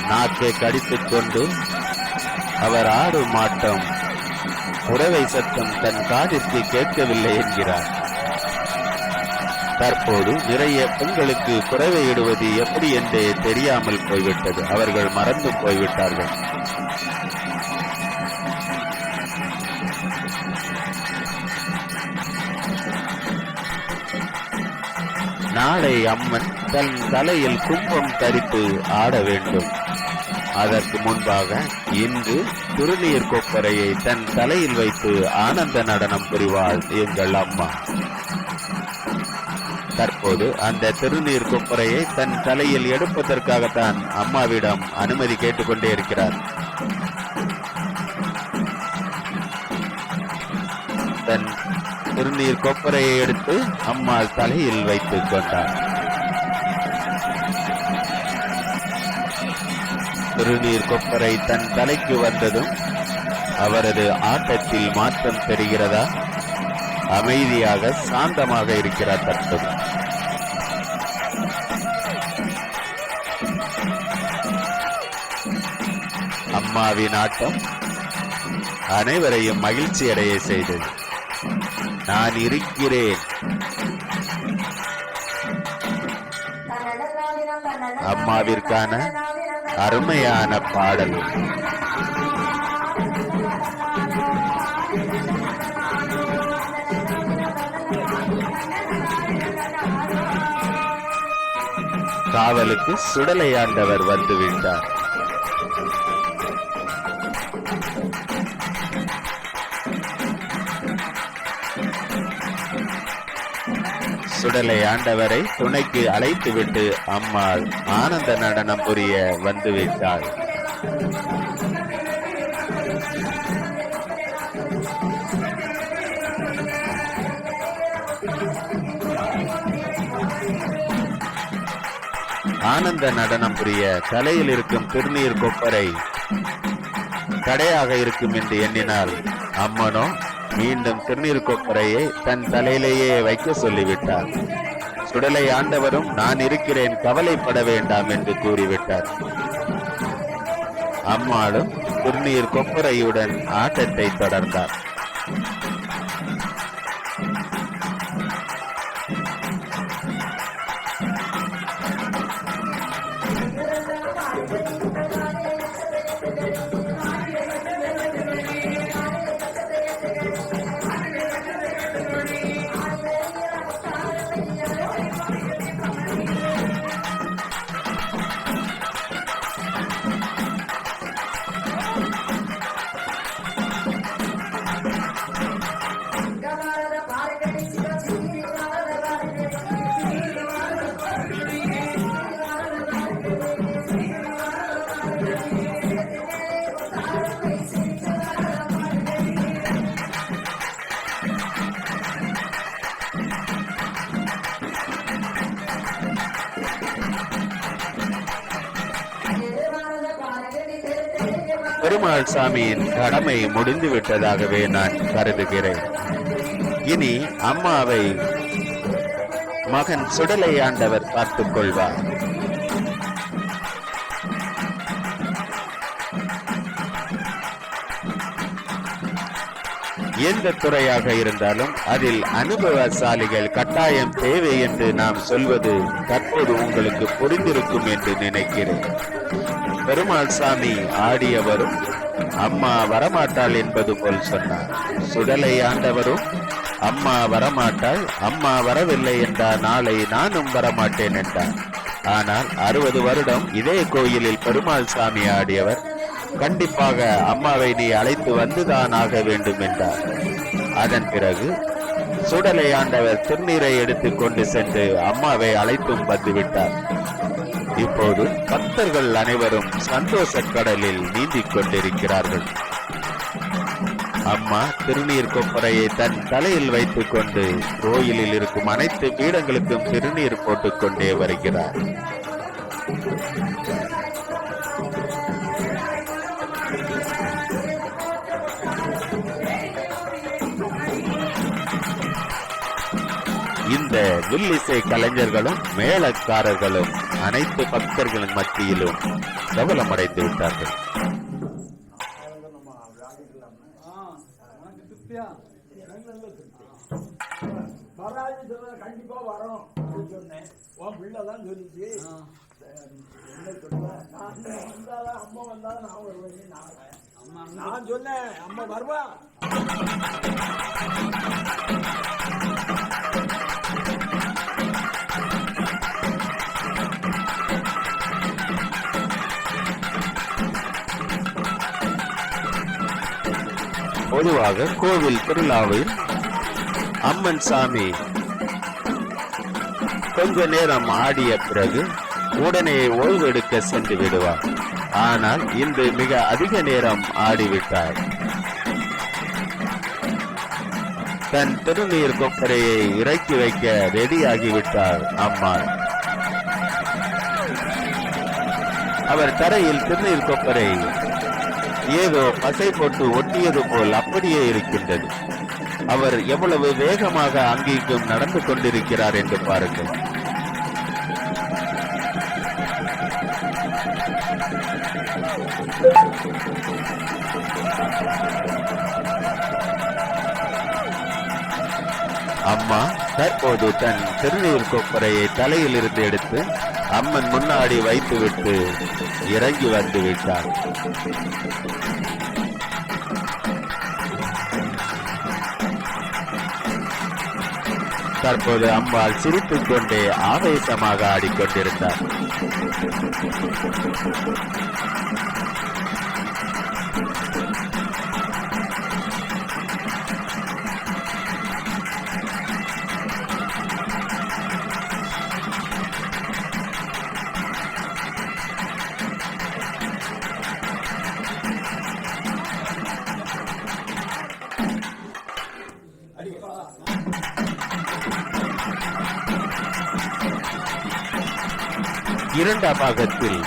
நாக்கை கடித்துக் கொண்டு அவர் ஆடும் ஆட்டம் புறவை சத்தம் தன் காதிற்கு கேட்கவில்லை என்கிறார். தற்போது நிறைய பெண்களுக்கு புறவை இடுவது எப்படி என்றே தெரியாமல் போய்விட்டது. அவர்கள் மறந்து போய்விட்டார்கள். நாளை அம்மன் தன் தலையில் கும்பம் தரித்து ஆட வேண்டும். அதற்கு முன்பாக இன்று திருநீர் கொப்பரையை தன் தலையில் வைத்து ஆனந்த நடனம் புரிவாள் எங்கள் அம்மா. தற்போது அந்த திருநீர் கொப்பரையை தன் தலையில் எடுப்பதற்காகத்தான் அம்மாவிடம் அனுமதி கேட்டுக்கொண்டே இருக்கிறார். தன் திருநீர் கொப்பரையை எடுத்து அம்மா தலையில் வைத்துக் கொண்டார். திருநீர் கொப்பரை தன் தலைக்கு வந்ததும் அவரது ஆட்டத்தில் மாற்றம் தெரிகிறதா? அமைதியாக சாந்தமாக இருக்கிறார். தற்போது அம்மாவின் ஆட்டம் அனைவரையும் மகிழ்ச்சி அடைய செய்தது. நான் இருக்கிறேன். அம்மாவிற்கான அருமையான பாடல். காவலுக்கு சுடலையாண்டவர் வந்துவிட்டார். சுடலை ஆண்டவரை துணைக்கு அழைத்துவிட்டு அம்மாள் ஆனந்த நடனம் புரிய வந்துவிட்டாள். ஆனந்த நடனம் புரிய தலையில் இருக்கும் திருநீர் கொப்பரை தடையாக இருக்கும் என்று எண்ணினால் அம்மனோ மீண்டும் திருநீர் கொப்பரையை தன் தலையிலேயே வைக்க சொல்லிவிட்டார். சுடலை ஆண்டவரும் நான் இருக்கிறேன், கவலைப்பட வேண்டாம் என்று கூறிவிட்டார். அம்மாளும் திருநீர் கொப்பரையுடன் ஆட்டத்தை தொடர்ந்தார். பெருமாள் சாமியின் கடமை முடிந்து விட்டதாகவே நான் கருதுகிறேன். இனி அம்மாவை மகன் சுடலை ஆண்டவர் பார்த்துக் கொள்வார். எந்த துறையாக இருந்தாலும் அதில் அனுபவசாலிகள் கட்டாயம் தேவை என்று நாம் சொல்வது தற்போது உங்களுக்கு புரிந்திருக்கும் என்று நினைக்கிறேன். பெருமாள் சாமி ஆடியவரும் அம்மா வரமாட்டாள் என்பது போல் சொன்னார். சுடலை ஆண்டவரும் அம்மா வரமாட்டாள், அம்மா வரவில்லை என்றால் நாளை நானும் வரமாட்டேன் என்றார். ஆனால் 60 வருடம் இதே கோயிலில் பெருமாள் சாமி ஆடியவர் கண்டிப்பாக அம்மாவை நீ அழைத்து வந்துதான் ஆக வேண்டும் என்றார். அதன் பிறகு சுடலை ஆண்டவர் திருநீரை எடுத்துக் கொண்டு சென்று அம்மாவை அழைத்தும் வந்துவிட்டார். இப்போது பக்தர்கள் அனைவரும் சந்தோஷ கடலில் நீந்திக் கொண்டிருக்கிறார்கள். அம்மா திருநீர் கொப்பரையை தன் தலையில் வைத்துக் கொண்டு கோயிலில் இருக்கும் அனைத்து பீடங்களுக்கும் திருநீர் போட்டுக்கொண்டே வருகிறார். இந்த வில்லிசை கலைஞர்களும் மேளக்காரர்களும் அனைத்து பக்தர்களின் மத்தியிலும் கவலமடைந்து விட்டார்கள். கண்டிப்பா வரும் சொன்னேன். உன் பிள்ளைதான் சொல்லிச்சு. என்ன சொல்ல, அம்மா வந்தாலும் நான் வருவேன். நான் சொன்னேன், அம்மா வருவா. பொதுவாக கோவில் திருவிழாவில் அம்மன் சாமி கொஞ்ச நேரம் ஆடிய பிறகு உடனே ஓய்வெடுக்க சென்று விடுவார். ஆனால் இன்று மிக அதிக நேரம் ஆடிவிட்டார். தன் திருநீர் கொப்பரையை இறக்கி வைக்க ரெடியாகிவிட்டார் அம்மாள். அவர் தரையில் திருநீர் கொப்பரை ஏதோ பசை போட்டு ஒட்டியது போல் அப்படியே இருக்கின்றது. அவர் எவ்வளவு வேகமாக அங்கேயும் நடந்து கொண்டிருக்கிறார் என்று பாருங்கள். அம்மா தற்போது தன் திருநீர் கொப்பரையை தலையில் இருந்து எடுத்து அம்மன் முன்னாடி வைத்துவிட்டு இறங்கி வந்து விட்டார். தற்போது அம்பாள் சிரித்துக் கொண்டே ஆவேசமாக ஆடிக்கொண்டிருந்தார். இரண்டாம் பாகத்தில்